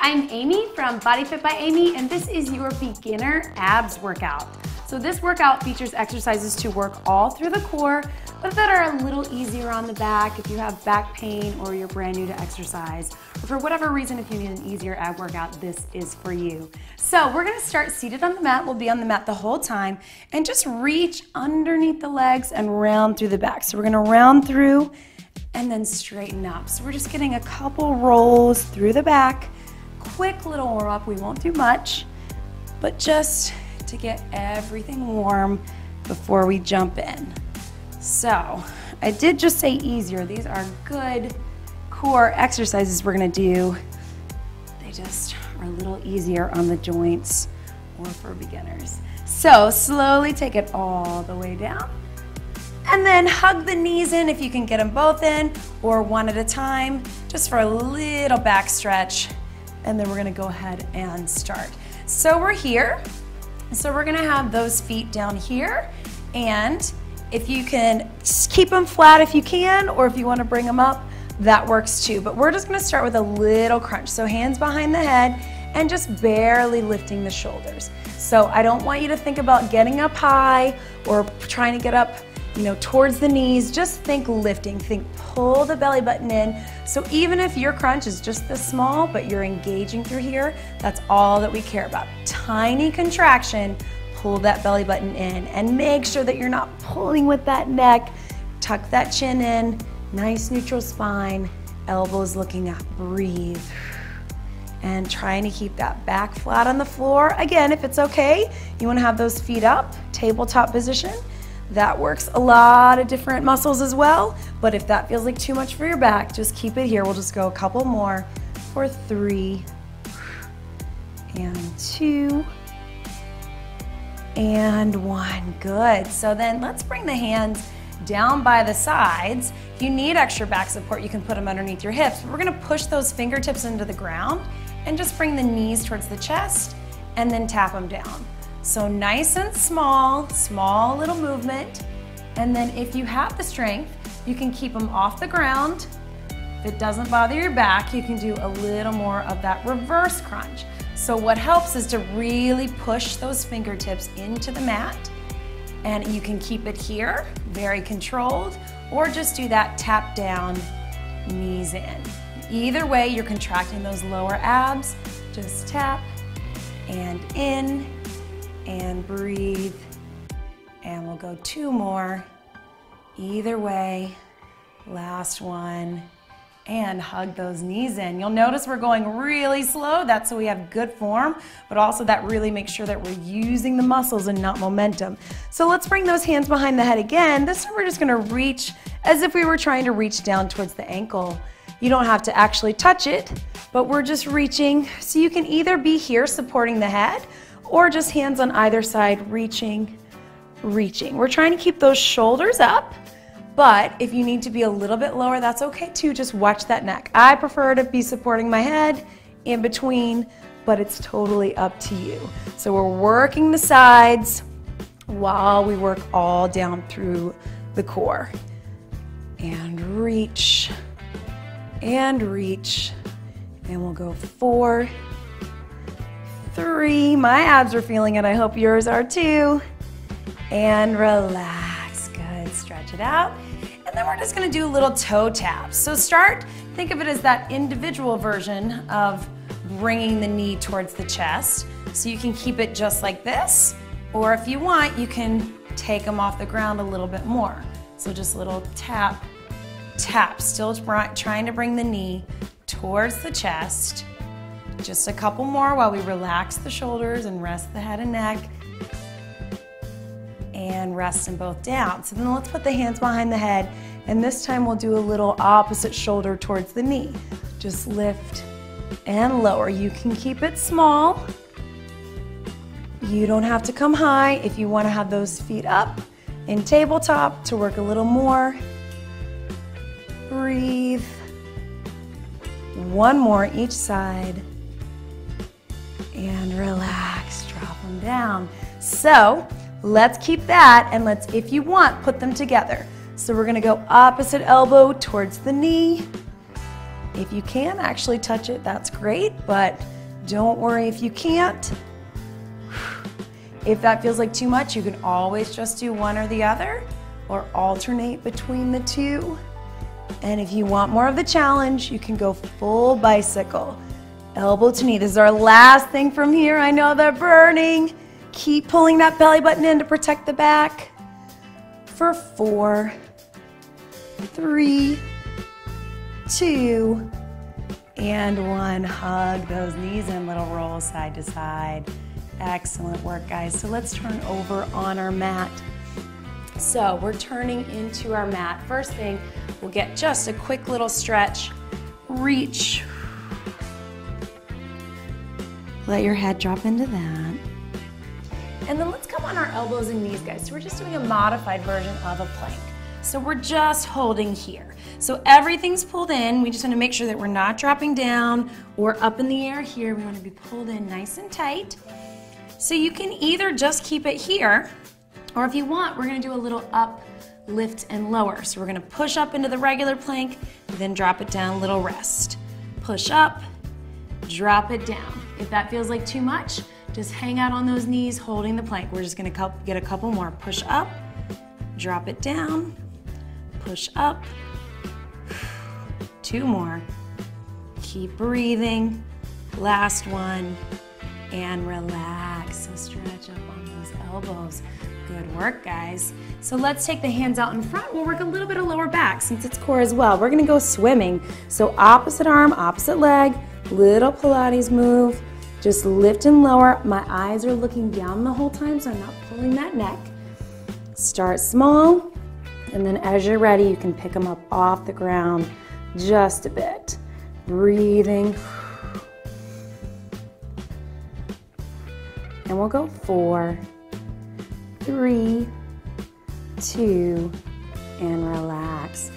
I'm Amy from Body Fit by Amy, and this is your beginner abs workout. So this workout features exercises to work all through the core, but that are a little easier on the back if you have back pain or you're brand new to exercise, or for whatever reason, if you need an easier ab workout, this is for you. So we're gonna start seated on the mat. We'll be on the mat the whole time, and just reach underneath the legs and round through the back. So we're gonna round through and then straighten up. So we're just getting a couple rolls through the back. Quick little warm up, we won't do much, but just to get everything warm before we jump in. So I did just say easier. These are good core exercises we're gonna do. They just are a little easier on the joints or for beginners. So slowly take it all the way down. And then hug the knees in if you can get them both in, or one at a time, just for a little back stretch. And then we're gonna go ahead and start. So we're here. So we're gonna have those feet down here. And if you can just keep them flat if you can, or if you wanna bring them up, that works too. But we're just gonna start with a little crunch. So hands behind the head and just barely lifting the shoulders. So I don't want you to think about getting up high or trying to get up towards the knees. Just think lifting, think pull the belly button in. So even if your crunch is just this small, but you're engaging through here, that's all that we care about. Tiny contraction, pull that belly button in, and make sure that you're not pulling with that neck. Tuck that chin in, nice neutral spine, elbows looking up, breathe. And trying to keep that back flat on the floor. Again, if it's okay, you wanna have those feet up, tabletop position. That works a lot of different muscles as well, but if that feels like too much for your back, just keep it here. We'll just go a couple more for 3 and 2 and 1. Good. So then let's bring the hands down by the sides. If you need extra back support, you can put them underneath your hips. We're gonna push those fingertips into the ground and just bring the knees towards the chest and then tap them down. So nice and small, small little movement. And then if you have the strength, you can keep them off the ground. If it doesn't bother your back, you can do a little more of that reverse crunch. So what helps is to really push those fingertips into the mat, and you can keep it here, very controlled, or just do that tap down, knees in. Either way, you're contracting those lower abs. Just tap and in, and breathe, and we'll go 2 more. Either way, last one, and hug those knees in. You'll notice we're going really slow. That's so we have good form, but also that really makes sure that we're using the muscles and not momentum. So let's bring those hands behind the head again. This time we're just gonna reach as if we were trying to reach down towards the ankle. You don't have to actually touch it, but we're just reaching. So you can either be here supporting the head, or just hands on either side, reaching, reaching. We're trying to keep those shoulders up, but if you need to be a little bit lower, that's okay too. Just watch that neck. I prefer to be supporting my head in between, but it's totally up to you. So we're working the sides while we work all down through the core. And reach, and reach, and we'll go 4, 3, my abs are feeling it, I hope yours are too. And relax, good, stretch it out. And then we're just gonna do little toe taps. So think of it as that individual version of bringing the knee towards the chest. So you can keep it just like this, or if you want, you can take them off the ground a little bit more. So just little tap, tap, still trying to bring the knee towards the chest. Just a couple more while we relax the shoulders and rest the head and neck. And rest them both down. So then let's put the hands behind the head, and this time we'll do a little opposite shoulder towards the knee. Just lift and lower. You can keep it small. You don't have to come high if you want to have those feet up in tabletop to work a little more. Breathe. 1 more each side. And relax, drop them down. So let's keep that, and let's, if you want, put them together. So we're gonna go opposite elbow towards the knee. If you can actually touch it, that's great, but Don't worry if you can't. If that feels like too much, you can always just do one or the other or alternate between the two. And if you want more of the challenge, you can go full bicycle. Elbow to knee. This is our last thing from here. I know they're burning. Keep pulling that belly button in to protect the back. For 4, 3, 2, and 1. Hug those knees in, little roll side to side. Excellent work, guys. So let's turn over on our mat. So we're turning into our mat. First thing, we'll get just a quick little stretch. Reach. Let your head drop into that. And then let's come on our elbows and knees, guys. So we're just doing a modified version of a plank. So we're just holding here. So everything's pulled in. We just want to make sure that we're not dropping down or up in the air here. We want to be pulled in nice and tight. So you can either just keep it here, or if you want, we're going to do a little up, lift, and lower. So we're going to push up into the regular plank, then drop it down, little rest. Push up, drop it down. If that feels like too much, just hang out on those knees holding the plank. We're just going to get a couple more. Push up, drop it down, push up. 2 more. Keep breathing. Last one. And relax. So stretch up on those elbows. Good work, guys. So let's take the hands out in front. We'll work a little bit of lower back since it's core as well. We're gonna go swimming. So opposite arm, opposite leg, little Pilates move. Just lift and lower. My eyes are looking down the whole time, so I'm not pulling that neck. Start small, and then as you're ready, you can pick them up off the ground just a bit. Breathing. And we'll go 4, 3, 2, and relax.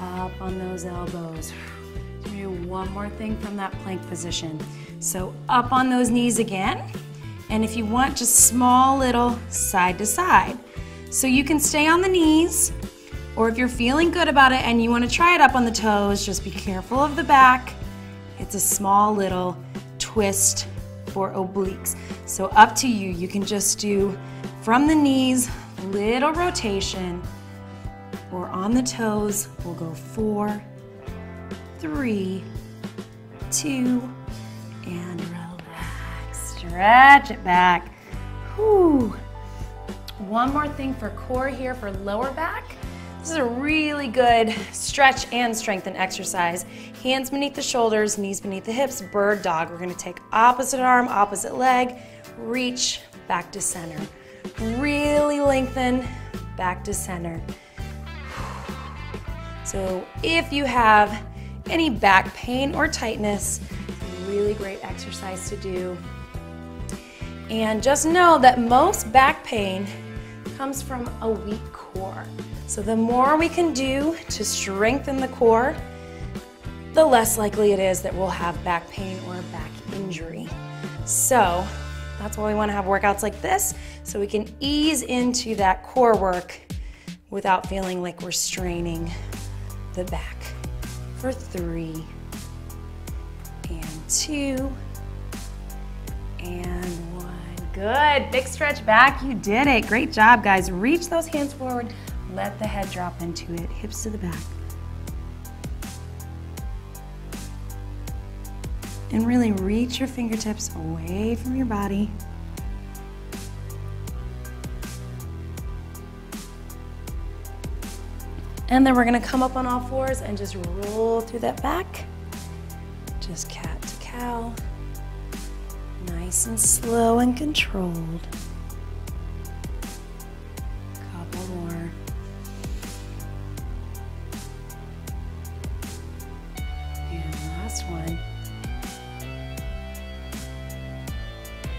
Up on those elbows. Do one more thing from that plank position. So up on those knees again. And if you want, just small little side to side. So you can stay on the knees, or if you're feeling good about it and you want to try it up on the toes, just be careful of the back. It's a small little twist for obliques. So up to you. You can just do from the knees, little rotation, or on the toes. We'll go 4, 3, 2, and relax. Stretch it back. Whew. One more thing for core here for lower back. This is a really good stretch and strengthen exercise. Hands beneath the shoulders, knees beneath the hips, bird dog. We're gonna take opposite arm, opposite leg, reach back to center. Really lengthen back to center. So if you have any back pain or tightness, really great exercise to do. And just know that most back pain comes from a weak core. So the more we can do to strengthen the core, the less likely it is that we'll have back pain or back injury. So that's why we want to have workouts like this, so we can ease into that core work without feeling like we're straining the back. For 3, and 2, and 1. Good, big stretch back, you did it. Great job, guys. Reach those hands forward, let the head drop into it, hips to the back. And really reach your fingertips away from your body. And then we're gonna come up on all fours and just roll through that back. Just cat to cow. Nice and slow and controlled. Couple more. And last one.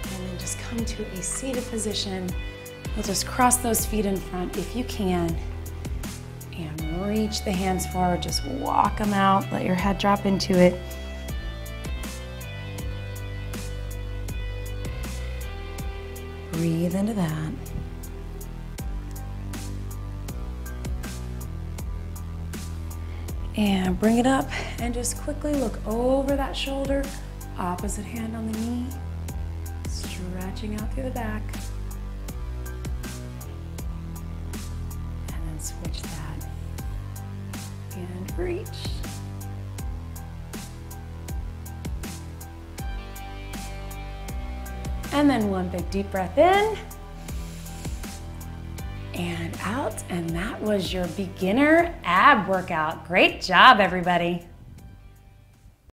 And then just come to a seated position. We'll just cross those feet in front if you can. And reach the hands forward, just walk them out, let your head drop into it. Breathe into that. And bring it up and just quickly look over that shoulder, Opposite hand on the knee, stretching out through the back. And then switch that. And reach. And then one big deep breath in. And out, and that was your beginner ab workout. Great job, everybody.